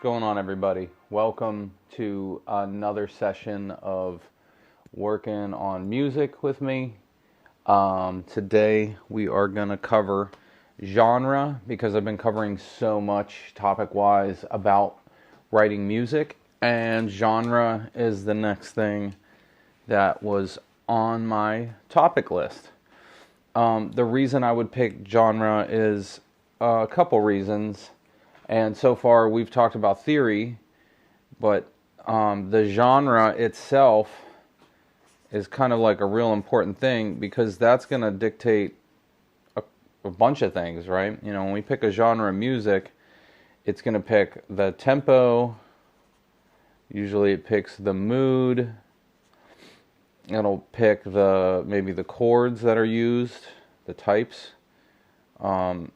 going on, everybody? Welcome to another session of working on music with me. Today we are going to cover genre because I've been covering so much topic-wise about writing music, and genre is the next thing that was on my topic list. The reason I would pick genre is a couple reasons. And so far we've talked about theory, but the genre itself is kind of like a real important thing because that's going to dictate a bunch of things, right? You know, when we pick a genre of music, it's going to pick the tempo, usually it picks the mood, it'll pick maybe the chords that are used, the types, the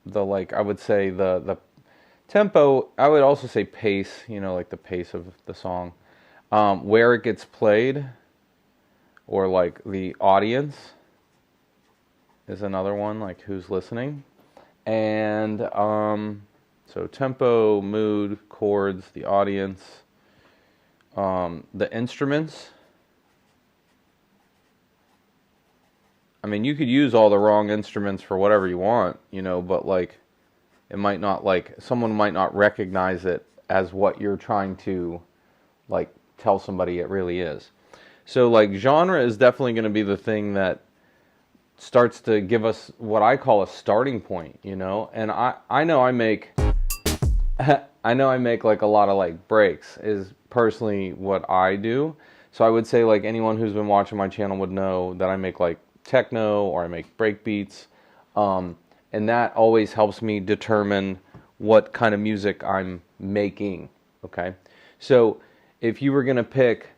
like I would say the tempo, I would also say pace, you know, like the pace of the song. Where it gets played, or like the audience is another one, like who's listening. And so tempo, mood, chords, the audience, the instruments. I mean, you could use all the wrong instruments for whatever you want, you know, but like it might not, like, someone might not recognize it as what you're trying to, like, tell somebody it really is. So, like, genre is definitely going to be the thing that starts to give us what I call a starting point, you know? And I know I make, like, a lot of, like, breaks is personally what I do. So I would say, like, anyone who's been watching my channel would know that I make, like, techno or I make break beats. And that always helps me determine what kind of music I'm making, okay? So if you were going to pick,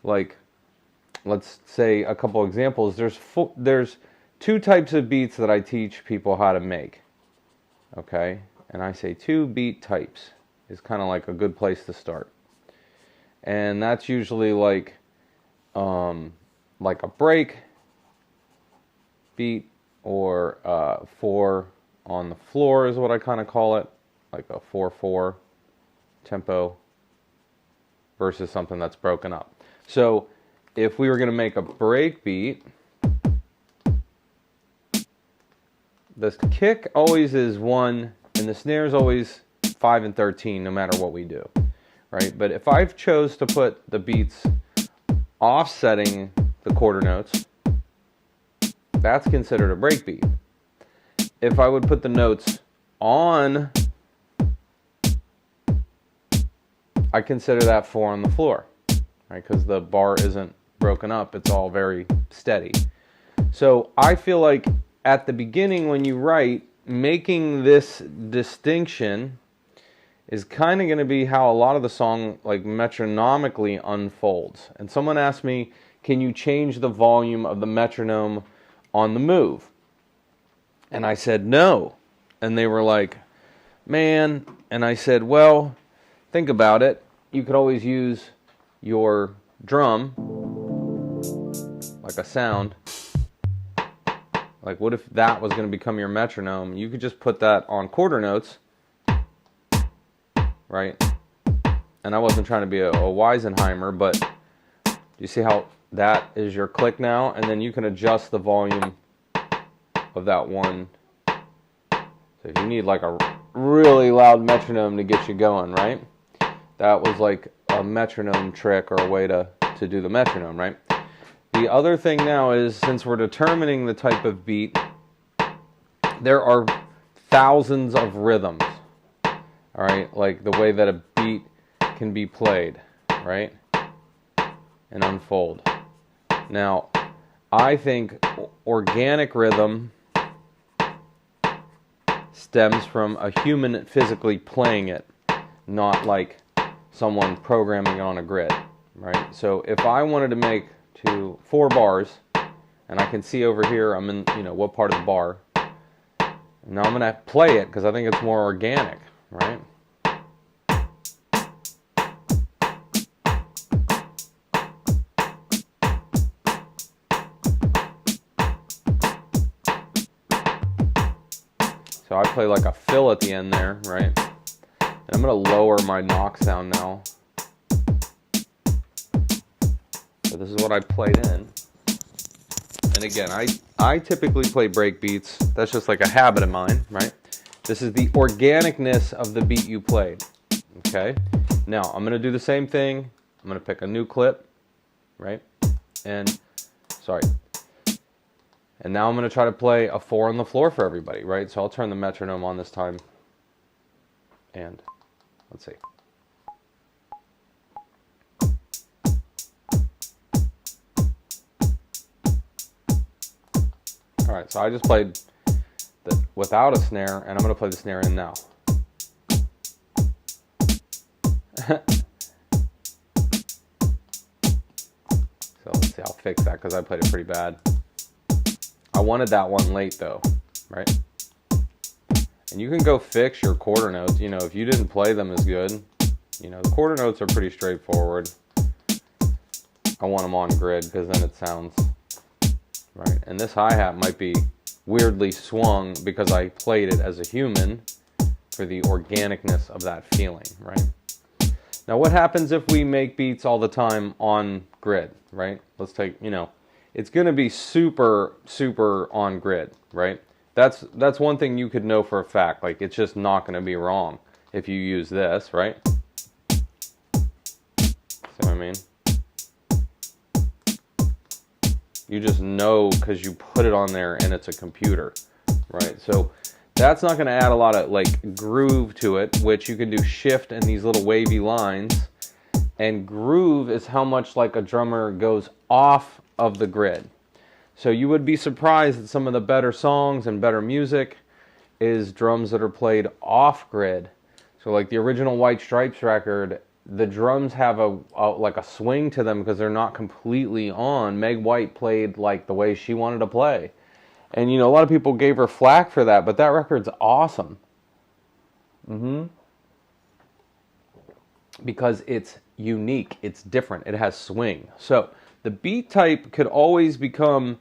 like, let's say a couple examples, there's two types of beats that I teach people how to make, okay? And I say 2 beat types is kind of like a good place to start. And that's usually like a break beat, or 4 on the floor is what I kind of call it, like a 4/4 tempo versus something that's broken up. So if we were going to make a break beat, the kick always is 1 and the snare is always 5 and 13 no matter what we do, right? But if I've chose to put the beats offsetting the quarter notes, that's considered a break beat. If I would put the notes on, I consider that 4 on the floor, right? Because the bar isn't broken up, it's all very steady. So I feel like at the beginning when you write, making this distinction is kind of going to be how a lot of the song, like, metronomically unfolds. And someone asked me, can you change the volume of the metronome on the move? And I said no. And they were like, man. And I said, well, think about it. You could always use your drum, like a sound. Like, what if that was going to become your metronome? You could just put that on quarter notes, right? And I wasn't trying to be a Weisenheimer, but do you see how that is your click now? And then you can adjust the volume of that one. So if you need like a really loud metronome to get you going, right? That was like a metronome trick or a way to do the metronome, right? The other thing now is, since we're determining the type of beat, there are thousands of rhythms, all right? Like the way that a beat can be played, right? And unfold. Now, I think organic rhythm stems from a human physically playing it, not like someone programming it on a grid, right? So if I wanted to make 4 bars, and I can see over here I'm in, you know, what part of the bar, now I'm going to play it because I think it's more organic, right? So I play like a fill at the end there, right? And I'm going to lower my knock sound now. So this is what I played in. And again, I typically play break beats. That's just like a habit of mine, right? This is the organicness of the beat you played. Okay? Now, I'm going to do the same thing. I'm going to pick a new clip, right? And, sorry. And now I'm going to try to play a 4 on the floor for everybody, right? So I'll turn the metronome on this time. And, let's see. Alright, so I just played without a snare, and I'm going to play the snare in now. So let's see, I'll fix that because I played it pretty bad. I wanted that one late though, right? And you can go fix your quarter notes, you know, if you didn't play them as good. You know, the quarter notes are pretty straightforward. I want them on grid because then it sounds right. And this hi-hat might be weirdly swung because I played it as a human for the organicness of that feeling, right? Now what happens if we make beats all the time on grid, right? Let's take, you know, it's going to be super, super on grid, right? That's one thing you could know for a fact. Like, it's just not going to be wrong if you use this, right? See what I mean? You just know because you put it on there and it's a computer, right? So that's not going to add a lot of like groove to it, which you can do shift and these little wavy lines. And groove is how much like a drummer goes off of the grid. So you would be surprised that some of the better songs and better music is drums that are played off grid. So like the original White Stripes record, the drums have a like a swing to them because they're not completely on. Meg White played like the way she wanted to play. And you know, a lot of people gave her flack for that, but that record's awesome. Because it's unique, it's different, it has swing. So the beat type could always become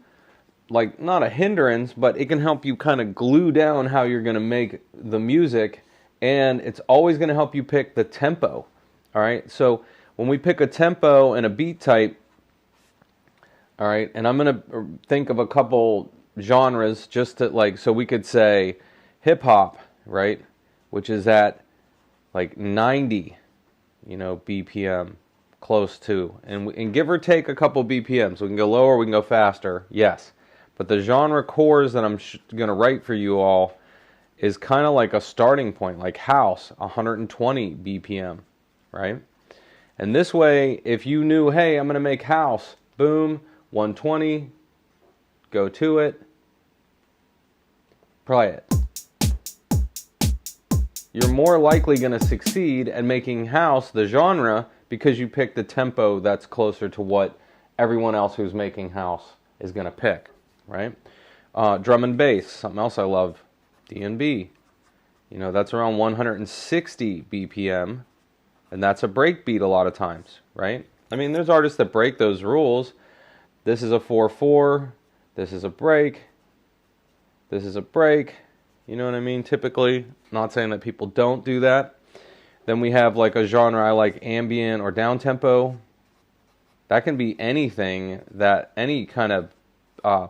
like not a hindrance, but it can help you kind of glue down how you're going to make the music, and it's always going to help you pick the tempo. All right, so when we pick a tempo and a beat type, all right, and I'm going to think of a couple genres just to like, so we could say hip hop, right, which is at like 90, you know, BPM, close to, and give or take a couple BPM, so we can go lower, we can go faster, yes. But the genre chords that I'm going to write for you all is kind of like a starting point, like house, 120 BPM, right? And this way, if you knew, hey, I'm going to make house, boom, 120, go to it, play it. You're more likely going to succeed at making house the genre because you pick the tempo that's closer to what everyone else who's making house is going to pick, right? Drum and bass, something else I love, D&B. You know, that's around 160 BPM, and that's a break beat a lot of times, right? I mean, there's artists that break those rules. This is a 4/4, this is a break, this is a break, you know what I mean? Typically, not saying that people don't do that. Then we have like a genre I like, ambient or downtempo. That can be anything, that any kind of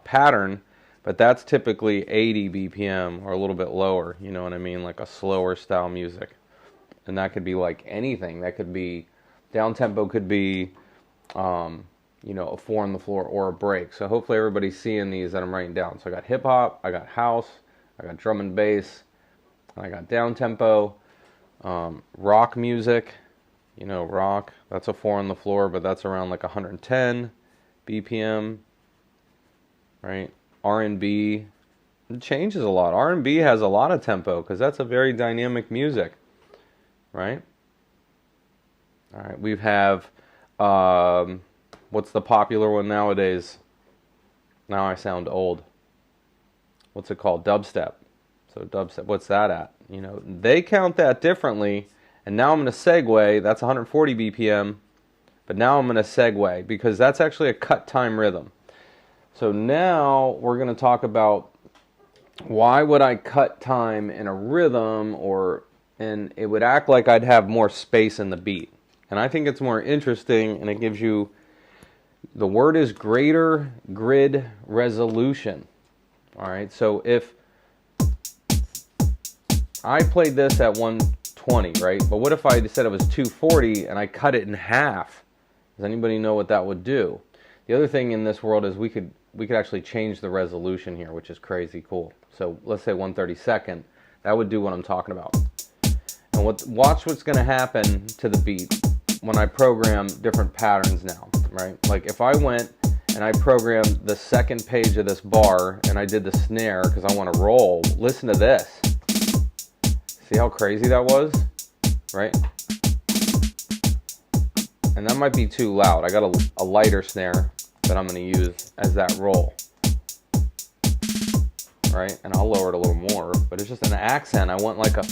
pattern, but that's typically 80 BPM or a little bit lower, you know what I mean? Like a slower style music. And that could be like anything. That could be, downtempo could be, you know, a 4 on the floor or a break. So hopefully everybody's seeing these that I'm writing down. So I got hip hop, I got house, I got drum and bass, I got downtempo, rock music, you know, rock, that's a 4 on the floor, but that's around like 110 BPM, right? R&B, it changes a lot. R&B has a lot of tempo because that's a very dynamic music, right? All right, we have, what's the popular one nowadays? Now I sound old. What's it called? Dubstep. So dubstep, what's that at? You know, they count that differently. And now I'm going to segue. That's 140 BPM. But now I'm going to segue because that's actually a cut time rhythm. So now we're going to talk about why would I cut time in a rhythm or and it would act like I'd have more space in the beat. And I think it's more interesting, and it gives you, the word is greater grid resolution. All right, so if I played this at 120, right? But what if I said it was 240 and I cut it in half? Does anybody know what that would do? The other thing in this world is we could actually change the resolution here, which is crazy cool. So let's say 1/32. That would do what I'm talking about. And watch what's going to happen to the beat when I program different patterns now, right? Like if I went and I programmed the second page of this bar and I did the snare because I want to roll, listen to this. See how crazy that was, right? And that might be too loud. I got a lighter snare that I'm going to use as that roll, right? And I'll lower it a little more, but it's just an accent. I want like a,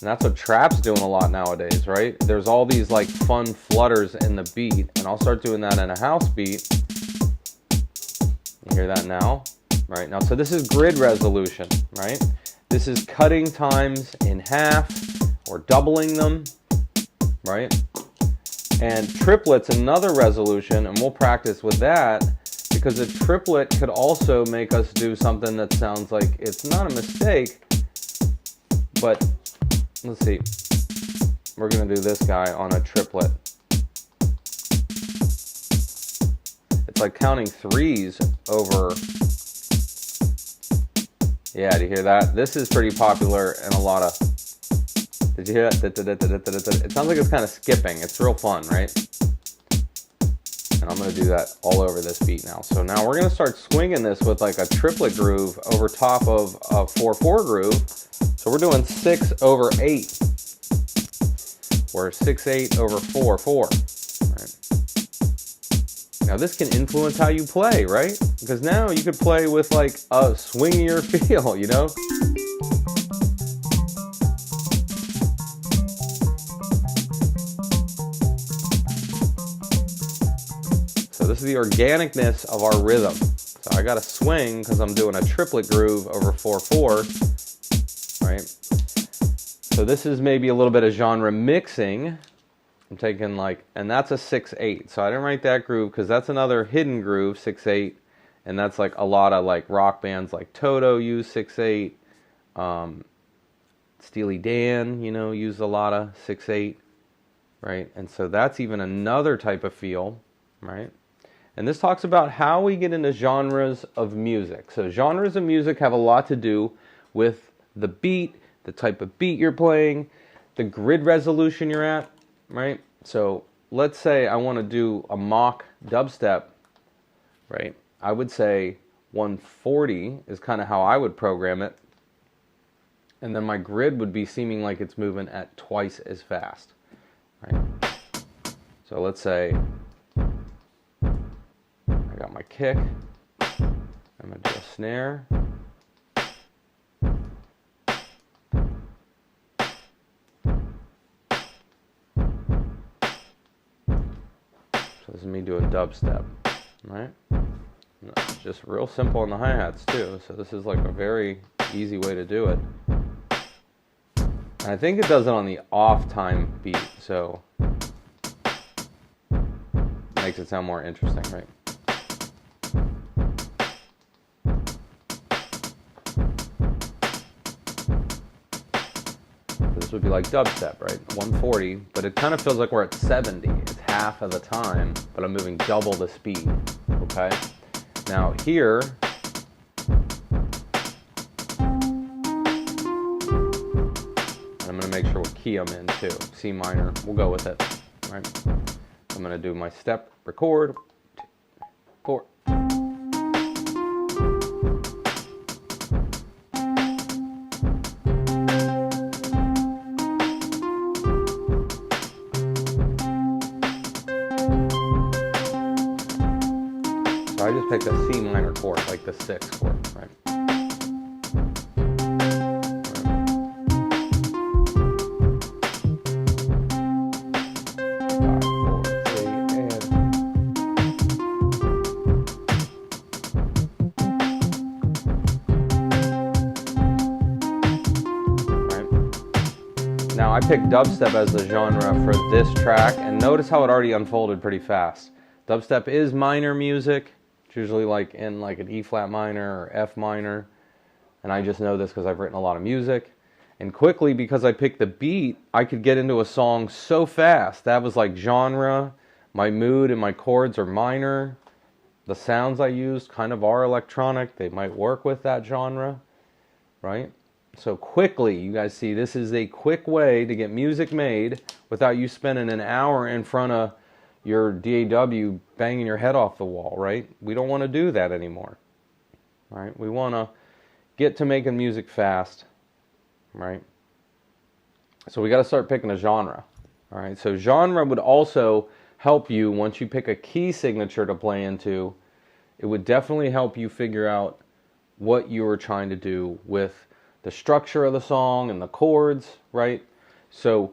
and that's what trap's doing a lot nowadays, right? There's all these like fun flutters in the beat, and I'll start doing that in a house beat. You hear that now, right? Now, so this is grid resolution, right? This is cutting times in half or doubling them, right? And triplets, another resolution, and we'll practice with that because a triplet could also make us do something that sounds like it's not a mistake, but let's see. We're going to do this guy on a triplet. It's like counting threes over. Yeah, do you hear that? This is pretty popular in a lot of... Did you hear that? It sounds like it's kind of skipping. It's real fun, right? And I'm going to do that all over this beat now. So now we're going to start swinging this with like a triplet groove over top of a 4/4 groove. So we're doing 6/8. Or 6/8 over 4/4. Right? Now this can influence how you play, right? Because now you could play with like a swingier feel, you know? So this is the organicness of our rhythm. So I got to swing because I'm doing a triplet groove over 4/4, right? So this is maybe a little bit of genre mixing. I'm taking like, and that's a 6/8. So I didn't write that groove because that's another hidden groove, 6/8. And that's like a lot of like rock bands like Toto use 6/8. Steely Dan, you know, use a lot of 6/8, right? And so that's even another type of feel, right? And this talks about how we get into genres of music. So genres of music have a lot to do with the beat, the type of beat you're playing, the grid resolution you're at, right? So let's say I want to do a mock dubstep, right? I would say 140 is kind of how I would program it. And then my grid would be seeming like it's moving at twice as fast, right? So let's say I got my kick. I'm going to do a snare. So this is me doing dubstep, right? It's just real simple on the hi-hats too. So this is like a very easy way to do it. And I think it does it on the off time beat, so makes it sound more interesting, right? This would be like dubstep, right? 140, but it kind of feels like we're at 70. It's half of the time, but I'm moving double the speed, okay? Now here, I'm going to make sure what key I'm in too. C minor, we'll go with it, right? I'm going to do my step, record, 2, 4. So I just picked a C minor chord, like the 6th chord, right? I picked dubstep as the genre for this track, and notice how it already unfolded pretty fast. Dubstep is minor music. It's usually like in like an E flat minor or F minor. And I just know this because I've written a lot of music. And quickly, because I picked the beat, I could get into a song so fast. That was like genre. My mood and my chords are minor. The sounds I used kind of are electronic. They might work with that genre, right? So quickly, you guys see, this is a quick way to get music made without you spending an hour in front of your DAW banging your head off the wall, right? We don't want to do that anymore, right? We want to get to making music fast, right? So we got to start picking a genre, all right? So genre would also help you once you pick a key signature to play into. It would definitely help you figure out what you were trying to do with the structure of the song and the chords, right? So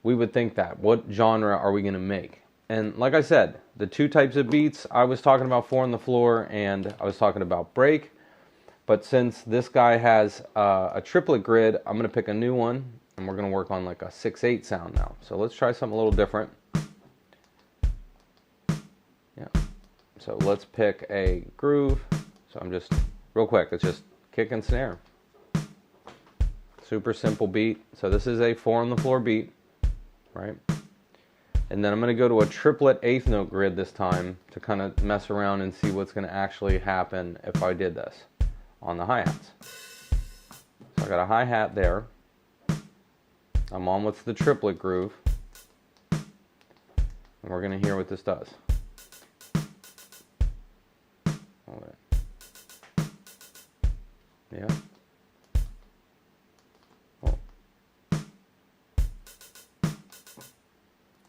we would think that, what genre are we going to make? And like I said, the two types of beats, I was talking about 4 on the floor and I was talking about break. But since this guy has a triplet grid, I'm going to pick a new one, and we're going to work on like a 6/8 sound now. So let's try something a little different. Yeah. So let's pick a groove. So I'm just, real quick, it's just kick and snare. Super simple beat. So this is a 4 on the floor beat, right? And then I'm going to go to a triplet 8th note grid this time to kind of mess around and see what's going to actually happen if I did this on the hi-hats. So I got a hi-hat there. I'm on what's the triplet groove. And we're going to hear what this does. Yeah. Oh.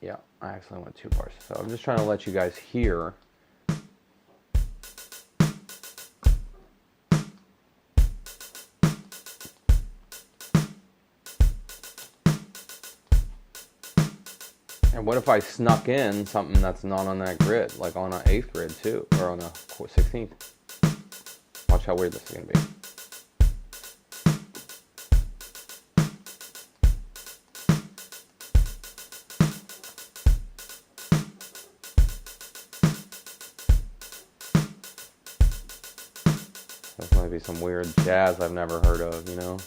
Yeah, I actually went too far. So I'm just trying to let you guys hear. And what if I snuck in something that's not on that grid, like on an 8th grid too, or on a 16th? Watch how weird this is going to be. This might be some weird jazz I've never heard of, you know?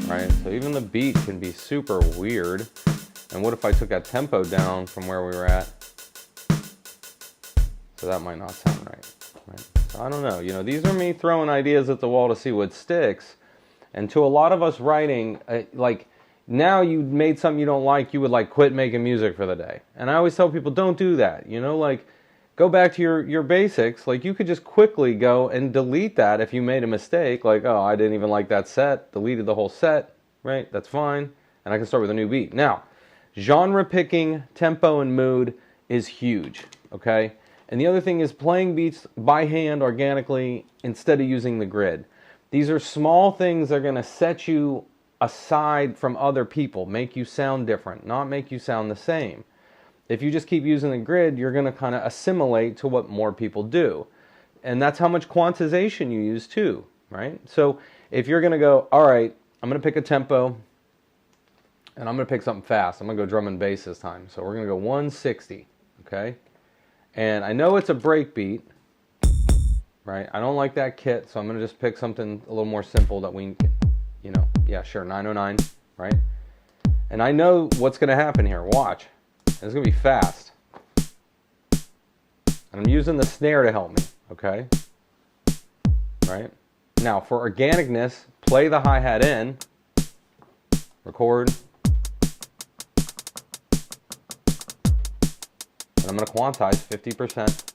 Right? So even the beat can be super weird. And what if I took that tempo down from where we were at? So that might not sound right. So I don't know. You know, these are me throwing ideas at the wall to see what sticks. And to a lot of us writing, like, now you made something you don't like, you would like quit making music for the day. And I always tell people, don't do that. You know, like, go back to your basics. Like, you could just quickly go and delete that if you made a mistake. Like, oh, I didn't even like that set. Deleted the whole set. Right? That's fine. And I can start with a new beat. Now, genre picking, tempo, and mood is huge. Okay? And the other thing is playing beats by hand organically instead of using the grid. These are small things that are going to set you aside from other people, make you sound different, not make you sound the same. If you just keep using the grid, you're going to kind of assimilate to what more people do. And that's how much quantization you use too, right? So if you're going to go, all right, I'm going to pick a tempo, and I'm going to pick something fast. I'm going to go drum and bass this time. So we're going to go 160, okay? And I know it's a break beat, right? I don't like that kit, so I'm going to just pick something a little more simple that we, you know, yeah, sure, 909, right? And I know what's going to happen here. Watch. It's going to be fast. And I'm using the snare to help me, okay? Right? Now, for organicness, play the hi-hat in, record, and I'm going to quantize 50%.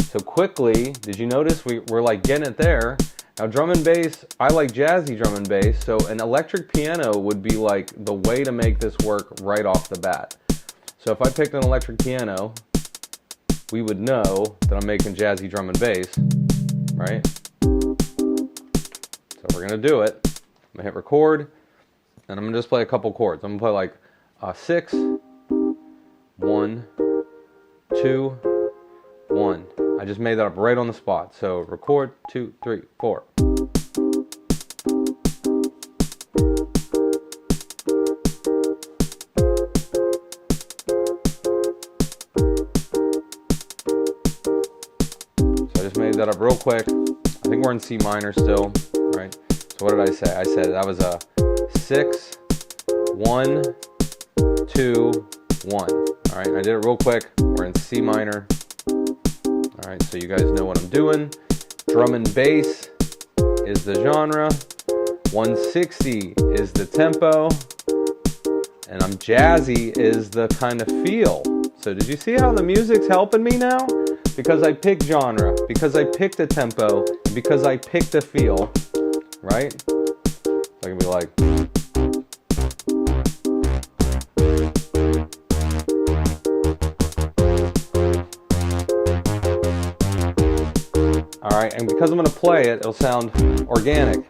So quickly, did you notice we're like getting it there? Now drum and bass, I like jazzy drum and bass, so an electric piano would be like the way to make this work right off the bat. So if I picked an electric piano, we would know that I'm making jazzy drum and bass, right? So we're going to do it. I'm going to hit record, and I'm going to just play a couple chords. I'm going to play like 6, 1, 2, 1. I just made that up right on the spot. So record, 2, 3, 4. Made that up real quick. I think we're in C minor still, right? So what did I say? I said that was a 6, 1, 2, 1. All right, I did it real quick. We're in C minor. All right, so you guys know what I'm doing. Drum and bass is the genre. 160 is the tempo. And I'm jazzy is the kind of feel. So did you see how the music's helping me now? Because I picked genre, because I picked a tempo, and because I picked a feel, right? I can be like, all right, and because I'm going to play it, it'll sound organic.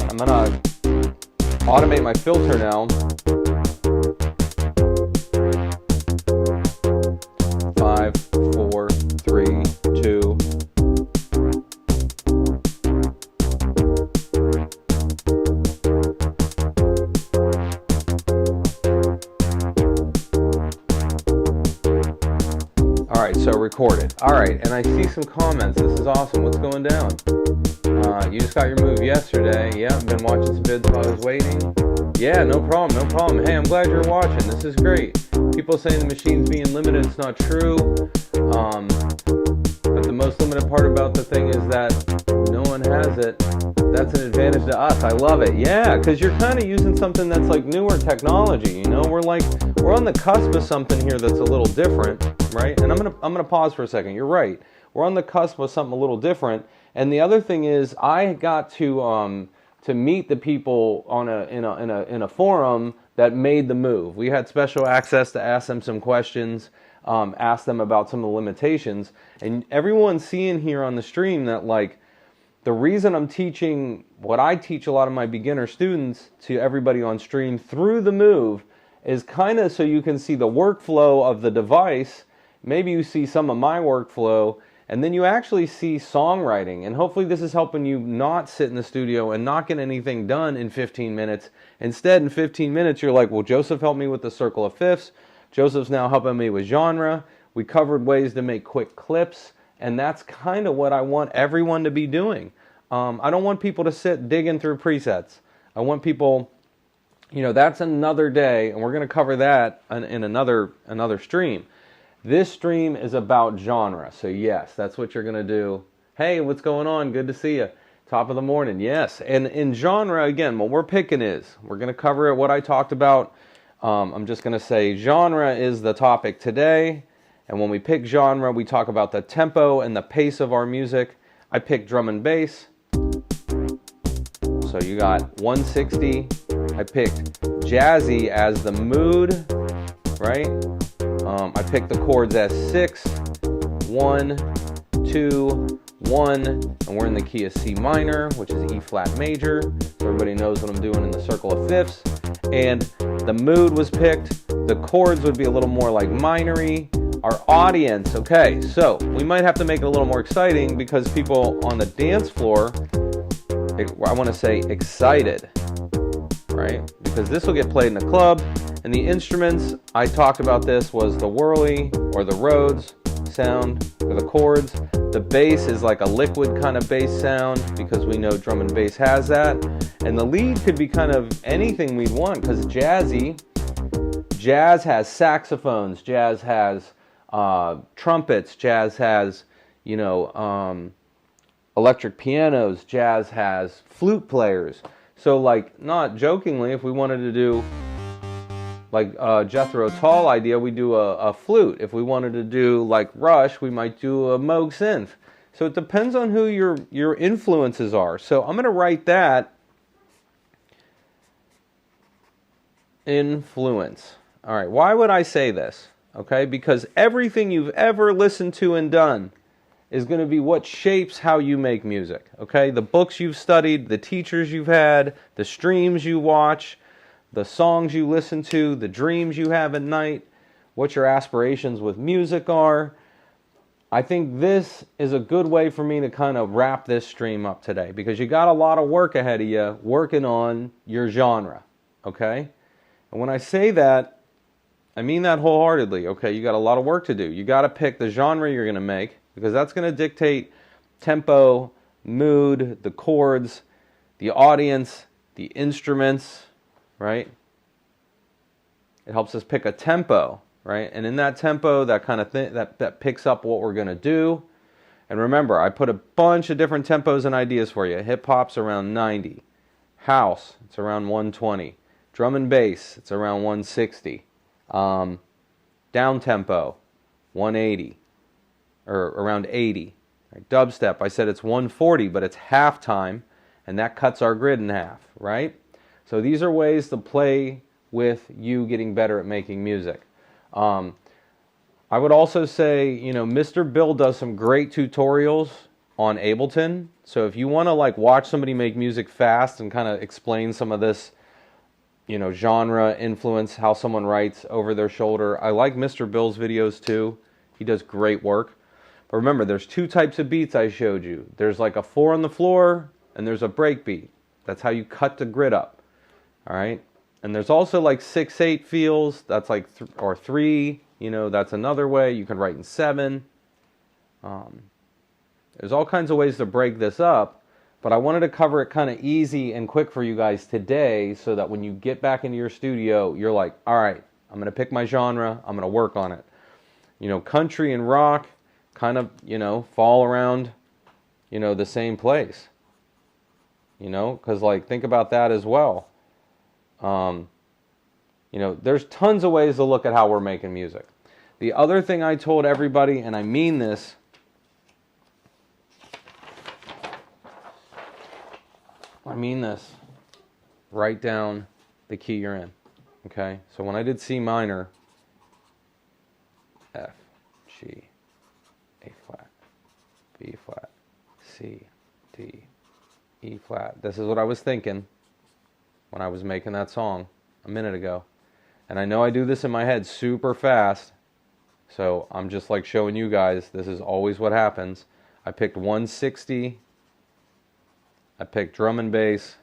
I'm gonna automate my filter now. 5, 4, 3, 2. All right, so recorded. All right, and I see some comments. This is awesome. What's going down? You just got your move yesterday. Yeah, I've been watching some vids while I was waiting. Yeah, no problem, no problem. Hey, I'm glad you're watching. This is great. People saying the machine's being limited. It's not true. But the most limited part about the thing is that no one has it. That's an advantage to us. I love it. Yeah, because you're kind of using something that's like newer technology. You know, we're on the cusp of something here that's a little different, right? And I'm gonna pause for a second. You're right. We're on the cusp of something a little different. And the other thing is, I got to meet the people in a forum that made the move. We had special access to ask them some questions, ask them about some of the limitations, and everyone's seeing here on the stream that like the reason I'm teaching what I teach a lot of my beginner students to everybody on stream through the move is kind of so you can see the workflow of the device. Maybe you see some of my workflow. And then you actually see songwriting, and hopefully this is helping you not sit in the studio and not get anything done in 15 minutes. Instead, in 15 minutes, you're like, well, Joseph helped me with the circle of fifths. Joseph's now helping me with genre. We covered ways to make quick clips, and that's kind of what I want everyone to be doing. I don't want people to sit digging through presets. I want people, you know, that's another day, and we're going to cover that in another stream. This stream is about genre, so yes, that's what you're going to do. Hey, what's going on? Good to see you. Top of the morning, yes. And in genre, again, what we're picking is, we're going to cover it, what I talked about. I'm just going to say genre is the topic today, and when we pick genre, we talk about the tempo and the pace of our music. I picked drum and bass, so you got 160. I picked jazzy as the mood, right? I picked the chords as 6, 1, 2, 1, and we're in the key of C minor, which is E flat major, so everybody knows what I'm doing in the circle of fifths. And the mood was picked. The chords would be a little more like minor-y. Our audience, okay, so we might have to make it a little more exciting because people on the dance floor, I want to say excited, right? Because this will get played in the club. And the instruments, I talked about this, was the whirly or the Rhodes sound for the chords. The bass is like a liquid kind of bass sound because we know drum and bass has that. And the lead could be kind of anything we'd want because jazz has saxophones, jazz has trumpets, jazz has, you know, electric pianos, jazz has flute players. So like, not jokingly, if we wanted to do like Jethro Tull idea, we do a flute. If we wanted to do like Rush, we might do a Moog synth. So it depends on who your influences are. So I'm going to write that. Influence. All right, why would I say this? Okay, because everything you've ever listened to and done is going to be what shapes how you make music, okay? The books you've studied, the teachers you've had, the streams you watch, the songs you listen to, the dreams you have at night, what your aspirations with music are. I think this is a good way for me to kind of wrap this stream up today, because you got a lot of work ahead of you working on your genre, okay? And when I say that, I mean that wholeheartedly, okay? You got a lot of work to do. You got to pick the genre you're going to make, because that's going to dictate tempo, mood, the chords, the audience, the instruments, right? It helps us pick a tempo, right? And in that tempo, that kind of thing, that picks up what we're going to do. And remember, I put a bunch of different tempos and ideas for you. Hip hop's around 90. House, it's around 120. Drum and bass, it's around 160. Down tempo, 180. Or around 80. Right? Dubstep, I said it's 140, but it's halftime, and that cuts our grid in half, right? So these are ways to play with you getting better at making music. I would also say, you know, Mr. Bill does some great tutorials on Ableton. So if you want to like watch somebody make music fast and kind of explain some of this, you know, genre influence, how someone writes over their shoulder, I like Mr. Bill's videos too. He does great work. But remember, there's two types of beats I showed you. There's like a 4 on the floor, and there's a break beat. That's how you cut the grid up. All right? And there's also like 6/8 feels. That's like, or 3. You know, that's another way. You can write in 7. There's all kinds of ways to break this up. But I wanted to cover it kind of easy and quick for you guys today, so that when you get back into your studio, you're like, all right, I'm going to pick my genre. I'm going to work on it. You know, country and rock kind of, you know, fall around, you know, the same place. You know, because like, think about that as well. You know, there's tons of ways to look at how we're making music. The other thing I told everybody, and I mean this, write down the key you're in, okay? So when I did C minor, F, G, A flat, B flat, C, D, E flat. This is what I was thinking when I was making that song a minute ago. And I know I do this in my head super fast, so I'm just like showing you guys, this is always what happens. I picked 160, I picked drum and bass,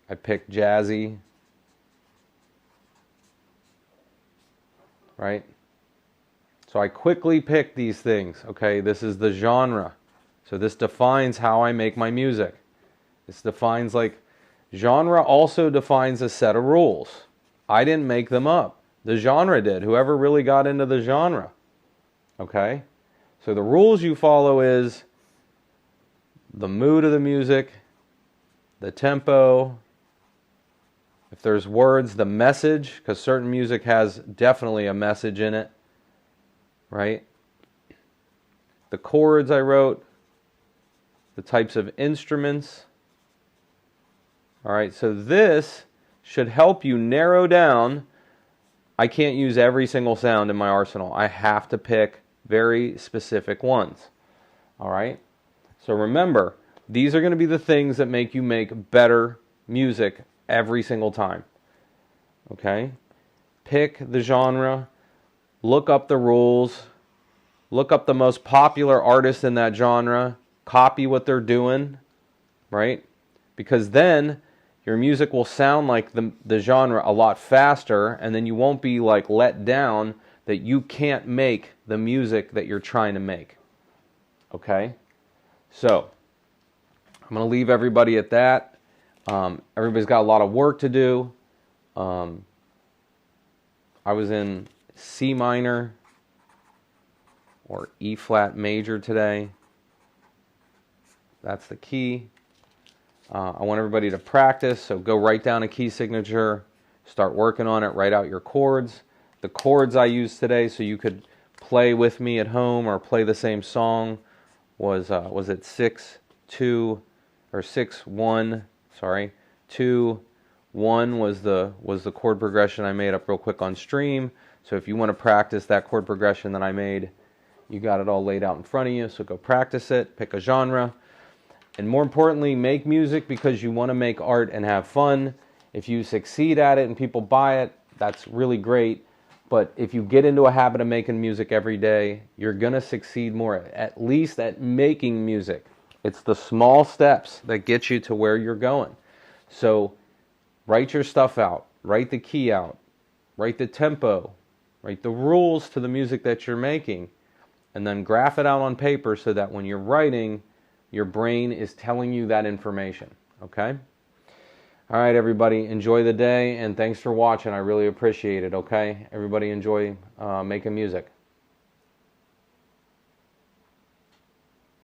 I picked jazzy, right? So I quickly picked these things, okay? This is the genre. So this defines how I make my music. This defines, like, genre also defines a set of rules. I didn't make them up. The genre did. Whoever really got into the genre, okay? So the rules you follow is the mood of the music, the tempo, if there's words, the message, because certain music has definitely a message in it, right? The chords I wrote, the types of instruments. All right, so this should help you narrow down. I can't use every single sound in my arsenal. I have to pick very specific ones. All right? So remember, these are going to be the things that make you make better music every single time. Okay? Pick the genre, look up the rules, look up the most popular artists in that genre, copy what they're doing, right? Because then your music will sound like the genre a lot faster, and then you won't be like let down that you can't make the music that you're trying to make. Okay? So, I'm going to leave everybody at that. Everybody's got a lot of work to do. I was in C minor or E flat major today. That's the key. I want everybody to practice, so go write down a key signature, start working on it, write out your chords. The chords I used today, so you could play with me at home or play the same song, was it 6-2 or 6-1? Sorry, 2-1 was the chord progression I made up real quick on stream. So if you want to practice that chord progression that I made, You got it all laid out in front of you, so go practice it, pick a genre, and more importantly, make music because you want to make art and have fun. If you succeed at it and people buy it, that's really great. But if you get into a habit of making music every day, you're going to succeed more, at least at making music. It's the small steps that get you to where you're going. So write your stuff out, write the key out, write the tempo, write the rules to the music that you're making, and then graph it out on paper so that when you're writing, your brain is telling you that information, okay? All right, everybody, enjoy the day, and thanks for watching. I really appreciate it, okay? Everybody enjoy making music.